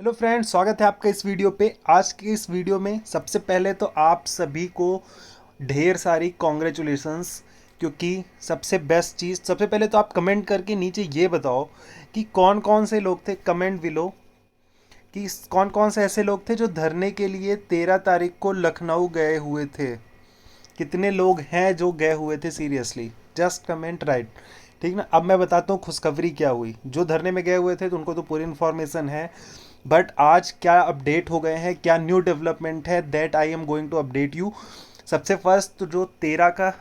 Hello friends, स्वागत है आपका इस वीडियो पे। आज के इस वीडियो में सबसे पहले तो आप सभी को ढेर सारी कॉन्ग्रेचुलेशंस, क्योंकि सबसे बेस्ट चीज़, सबसे पहले तो आप कमेंट करके नीचे ये बताओ कि कौन कौन से लोग थे। कमेंट बिलो कि कौन कौन से ऐसे लोग थे जो धरने के लिए 13 तारीख को लखनऊ गए हुए थे। कितने लोग हैं जो गए हुए थे सीरियसली? Just comment right. ठीक ना। अब मैं बताता हूँ खुशखबरी क्या हुई। जो धरने में गए हुए थे तो उनको तो पूरी इन्फॉर्मेशन है, बट आज क्या अपडेट हो गए हैं, क्या न्यू डेवलपमेंट है, that I am going to update you. सबसे फर्स्ट तो जो 13 का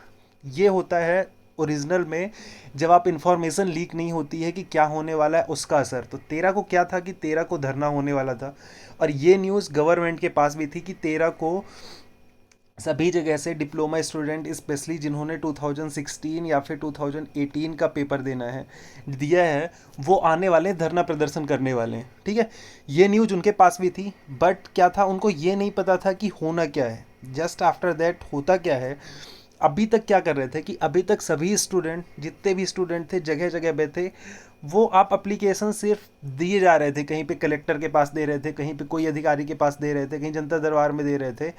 ये होता है ओरिजिनल में, जब आप इंफॉर्मेशन लीक नहीं होती है कि क्या होने वाला है उसका असर। तो 13 को क्या था कि 13 को धरना होने वाला था, और ये न्यूज़ गवर्नमेंट के पास भी थी कि 13 को सभी जगह से डिप्लोमा स्टूडेंट, स्पेशली जिन्होंने 2016 या फिर 2018 का पेपर देना है, दिया है, वो आने वाले धरना प्रदर्शन करने वाले हैं। ठीक है, ये न्यूज़ उनके पास भी थी, बट क्या था, उनको ये नहीं पता था कि होना क्या है। जस्ट आफ्टर दैट होता क्या है, अभी तक क्या कर रहे थे कि अभी तक सभी स्टूडेंट, जितने भी स्टूडेंट थे जगह जगह पे थे, वो आप अप्लीकेशन सिर्फ दिए जा रहे थे। कहीं पे कलेक्टर के पास दे रहे थे, कहीं पे कोई अधिकारी के पास दे रहे थे, कहीं जनता दरबार में दे रहे थे।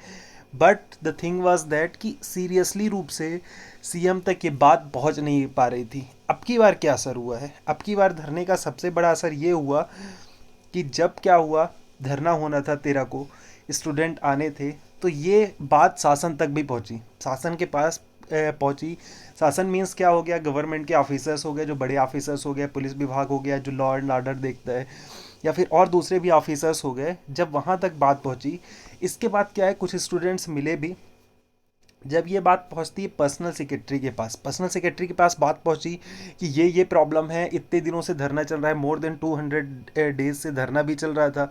But the thing was that कि सीरियसली रूप से सीएम तक ये बात पहुंच नहीं पा रही थी। अब की बार क्या असर हुआ है? अब की बार धरने का सबसे बड़ा असर ये हुआ कि जब क्या हुआ, धरना होना था 13 को, स्टूडेंट आने थे, तो ये बात शासन तक भी पहुंची, शासन के पास पहुंची। शासन मीन्स क्या हो गया? गवर्नमेंट के ऑफिसर्स हो गए, जो बड़े ऑफिसर्स हो गए, पुलिस विभाग हो गया जो लॉ एंड ऑर्डर देखता है, या फिर और दूसरे भी ऑफिसर्स हो गए। जब वहाँ तक बात पहुँची, इसके बाद क्या है, कुछ स्टूडेंट्स मिले भी। जब ये बात पहुंचती है पर्सनल सेक्रेटरी के पास, पर्सनल सेक्रेटरी के पास बात पहुंची कि ये प्रॉब्लम है, इतने दिनों से धरना चल रहा है, मोर देन 200 डेज से धरना भी चल रहा था,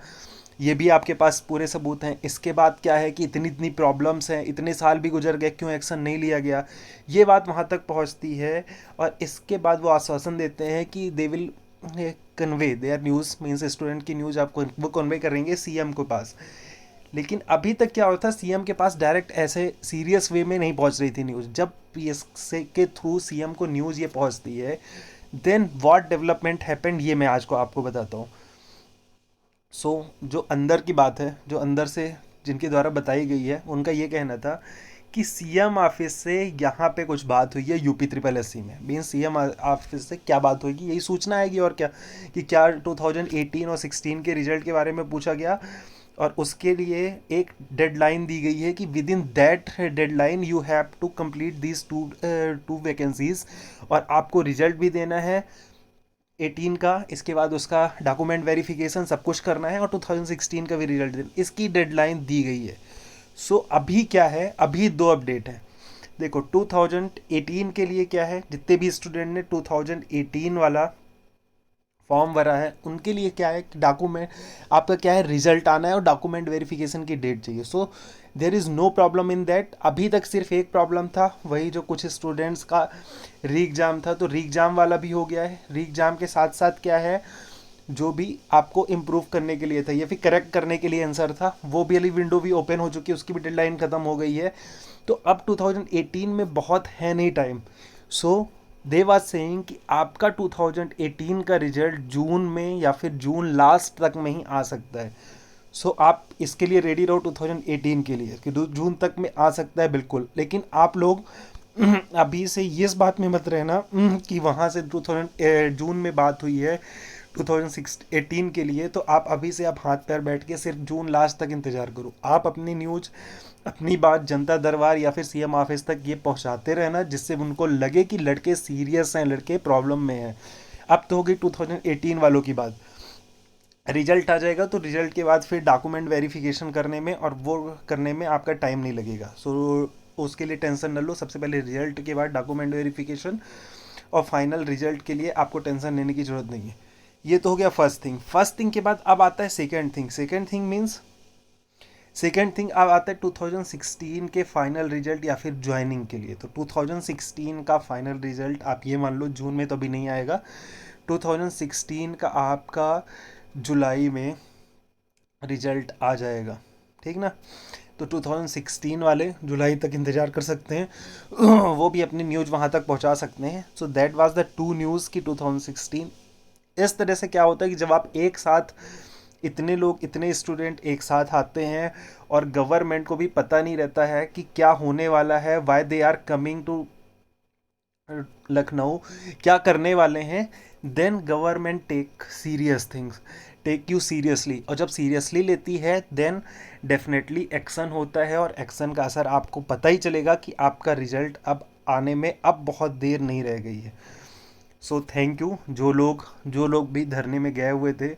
ये भी आपके पास पूरे सबूत हैं। इसके बाद क्या है कि इतनी इतनी प्रॉब्लम्स हैं, इतने साल भी गुजर गए, क्यों एक्शन नहीं लिया गया? ये बात वहाँ तक पहुँचती है, और इसके बाद वो आश्वासन देते हैं कि they will convey there news, means student की न्यूज़ आपको वो कन्वे करेंगे सीएम के पास। लेकिन अभी तक क्या होता है, सीएम के पास डायरेक्ट ऐसे सीरियस वे में नहीं पहुंच रही थी न्यूज़। जब पीएस के थ्रू सीएम को न्यूज़ ये पहुंचती है, देन व्हाट डेवलपमेंट हैपेंड, ये मैं आज को आपको बताता हूँ। जो अंदर की बात है, जो अंदर से जिनके द्वारा बताई गई है, उनका ये कहना था कि सीएम ऑफिस से यहाँ पे कुछ बात हुई है यूपी ट्रिपल एससी में। मीन सीएम ऑफिस से क्या बात होगी, यही सूचना आएगी और क्या, कि क्या 2018 और 16 के रिजल्ट के बारे में पूछा गया, और उसके लिए एक डेडलाइन दी गई है कि within that deadline you have to complete these two vacancies, और आपको रिजल्ट भी देना है 18 का, इसके बाद उसका डॉक्यूमेंट वेरिफिकेशन सब कुछ करना है, और 2016 का भी रिजल्ट देना, इसकी डेडलाइन दी गई है। अभी क्या है, अभी दो अपडेट है। देखो 2018 के लिए क्या है, जितने भी स्टूडेंट ने 2018 वाला फॉर्म भरा है, उनके लिए क्या है कि डॉक्यूमेंट आपका क्या है, रिजल्ट आना है और डॉक्यूमेंट वेरिफिकेशन की डेट चाहिए। There is no problem in that. अभी तक सिर्फ एक प्रॉब्लम था, वही जो कुछ स्टूडेंट्स का री एग्ज़ाम था, तो री एग्ज़ाम वाला भी हो गया है। री एग्ज़ाम के साथ साथ क्या है, जो भी आपको इम्प्रूव करने के लिए था या फिर करेक्ट करने के लिए आंसर था, वो भी वाली विंडो भी ओपन हो चुकी है, उसकी भी डेडलाइन ख़त्म हो गई है। तो अब 2018 में बहुत है नहीं time. So they was saying कि आपका 2018 का रिजल्ट जून में या फिर जून लास्ट तक में ही आ सकता है। आप इसके लिए रेडी रहो 2018 के लिए कि जून तक में आ सकता है, बिल्कुल। लेकिन आप लोग अभी से ये इस बात में मत रहना कि वहाँ से 2000 जून में बात हुई है 2018 के लिए, तो आप अभी से आप हाथ पैर बैठ के सिर्फ जून लास्ट तक इंतज़ार करो। आप अपनी न्यूज़, अपनी बात जनता दरबार या फिर सीएम ऑफिस तक ये पहुंचाते रहना, जिससे उनको लगे कि लड़के सीरियस हैं, लड़के प्रॉब्लम में हैं। अब तो होगी 2018 वालों की बात। रिजल्ट आ जाएगा तो रिजल्ट के बाद फिर डॉक्यूमेंट वेरिफिकेशन करने में और वो करने में आपका टाइम नहीं लगेगा। उसके लिए टेंशन न लो। सबसे पहले रिजल्ट के बाद डॉक्यूमेंट वेरिफिकेशन, और फाइनल रिजल्ट के लिए आपको टेंशन लेने की ज़रूरत नहीं है। ये तो हो गया फर्स्ट थिंग। फर्स्ट थिंग के बाद अब आता है सेकेंड थिंग। सेकेंड थिंग अब आता है 2016 के फाइनल रिजल्ट या फिर ज्वाइनिंग के लिए। तो 2016 का फाइनल रिजल्ट आप ये मान लो जून में तो अभी नहीं आएगा, 2016 का आपका जुलाई में रिजल्ट आ जाएगा। ठीक ना। तो 2016 वाले जुलाई तक इंतज़ार कर सकते हैं वो भी अपनी न्यूज़ वहाँ तक पहुँचा सकते हैं। So that was the two news की 2016। इस तरह से क्या होता है कि जब आप एक साथ इतने लोग, इतने स्टूडेंट एक साथ आते हैं और गवर्नमेंट को भी पता नहीं रहता है कि क्या होने वाला है, why they are coming to Lucknow, क्या करने वाले हैं। Then government take serious things, take you seriously, और जब सीरियसली लेती है देन डेफिनेटली एक्शन होता है, और एक्शन का असर आपको पता ही चलेगा कि आपका रिजल्ट अब आने में अब बहुत देर नहीं रह गई है। सो थैंक यू, जो लोग भी धरने में गए हुए थे,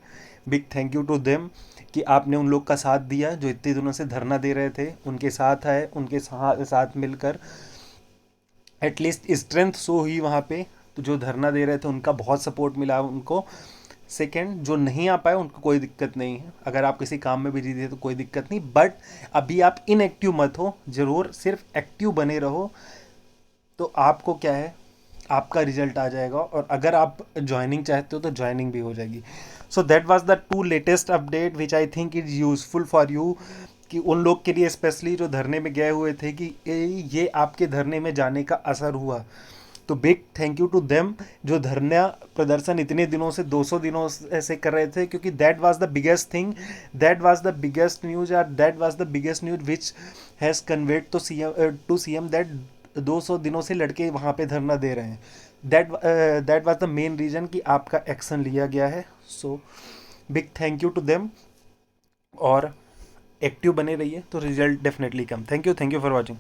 big thank you to them कि आपने उन लोग का साथ दिया जो इतने दिनों से धरना दे रहे थे, उनके साथ आए, उनके साथ मिलकर एटलीस्ट स्ट्रेंथ शो हुई वहाँ पे। तो जो धरना दे रहे थे उनका बहुत सपोर्ट मिला उनको। सेकंड, जो नहीं आ पाए उनको कोई दिक्कत नहीं है, अगर आप किसी काम में बिजी थे तो कोई दिक्कत नहीं, बट अभी आप इनएक्टिव मत हो, ज़रूर सिर्फ एक्टिव बने रहो, तो आपको क्या है, आपका रिजल्ट आ जाएगा, और अगर आप ज्वाइनिंग चाहते हो तो ज्वाइनिंग भी हो जाएगी। So that was the two latest update which I think is useful for you, कि उन लोग के लिए स्पेशली जो धरने में गए हुए थे कि ये आपके धरने में जाने का असर हुआ। तो big thank you to them जो धरना प्रदर्शन इतने दिनों से 200 दिनों से कर रहे थे, क्योंकि that was the biggest thing, that was the biggest news, और that was the biggest news which has conveyed to CM that 200 दिनों से लड़के वहाँ पे धरना दे रहे हैं। That was the main reason कि आपका एक्शन लिया गया है। So big thank you to them, और एक्टिव बने रहिए तो result definitely come. Thank you for watching.